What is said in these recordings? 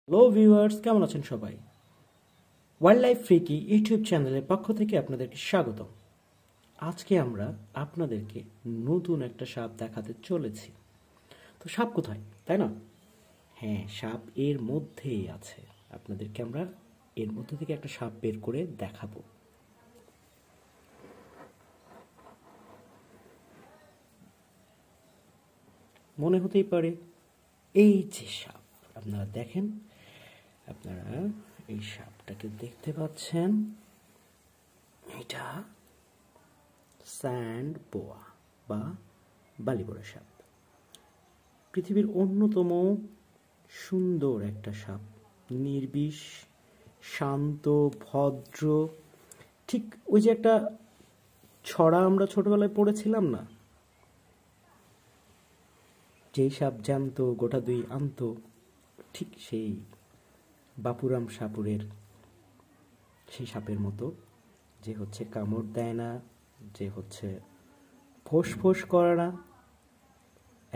Hello viewers, কেমন আছেন সবাই? ওয়াইল্ড লাইফ ফ্রিকি ইউটিউব চ্যানেলের পক্ষ থেকে আপনাদেরকে স্বাগতম। আজকে আমরা আপনাদেরকে নতুন একটা সাপ দেখাতে চলেছি। তো সাপ কোথায়, তাই না? হ্যাঁ, সাপ এর মধ্যেই আছে। আপনাদেরকে আমরা এর মধ্যে থেকে একটা সাপ বের করে দেখাবো। মনে হতেই পারে এই যে সাপ, আপনারা দেখেন, আপনারা এই সাপটাকে দেখতে পাচ্ছেন। এটা স্যান্ড বোয়া বা বালিবোড়া সাপ, পৃথিবীর অন্যতম সুন্দর একটা সাপ। নির্বিষ, শান্ত, ভদ্র। ঠিক ওই যে একটা ছড়া আমরা ছোটবেলায় পড়েছিলাম না, যেই সাপ জ্যান্ত গোটা দুই আন্ত, ঠিক সেই বাপুরাম সাপুরের সেই সাপের মতো, যে হচ্ছে কামড় দেয় না, যে হচ্ছে ফোঁস ফোঁস করে না,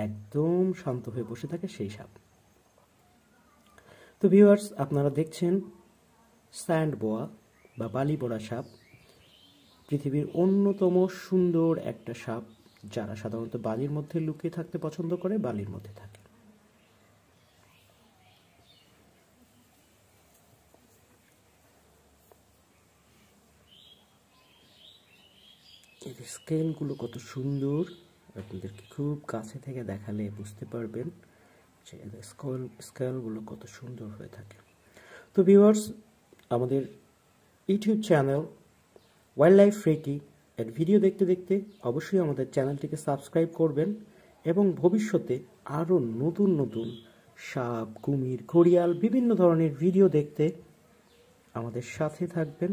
একদম শান্ত হয়ে বসে থাকে সেই সাপ। তো ভিউয়ার্স, আপনারা দেখছেন স্যান্ড বোয়া বা বালিবোড়া সাপ, পৃথিবীর অন্যতম সুন্দর একটা সাপ, যারা সাধারণত বালির মধ্যে লুকিয়ে থাকতে পছন্দ করে, বালির মধ্যে থাকে। এর স্কেলগুলো কত সুন্দর, আপনাদেরকে খুব কাছে থেকে দেখালে বুঝতে পারবেন যে এদের স্কেলগুলো কত সুন্দর হয়ে থাকে। তো ভিউয়ার্স, আমাদের YouTube channel wild life freaky এর ভিডিও দেখতে দেখতে অবশ্যই আমাদের চ্যানেলটিকে সাবস্ক্রাইব করবেন এবং ভবিষ্যতে আরও নতুন নতুন সাপ, কুমির, ঘড়িয়াল, বিভিন্ন ধরনের ভিডিও দেখতে আমাদের সাথে থাকবেন।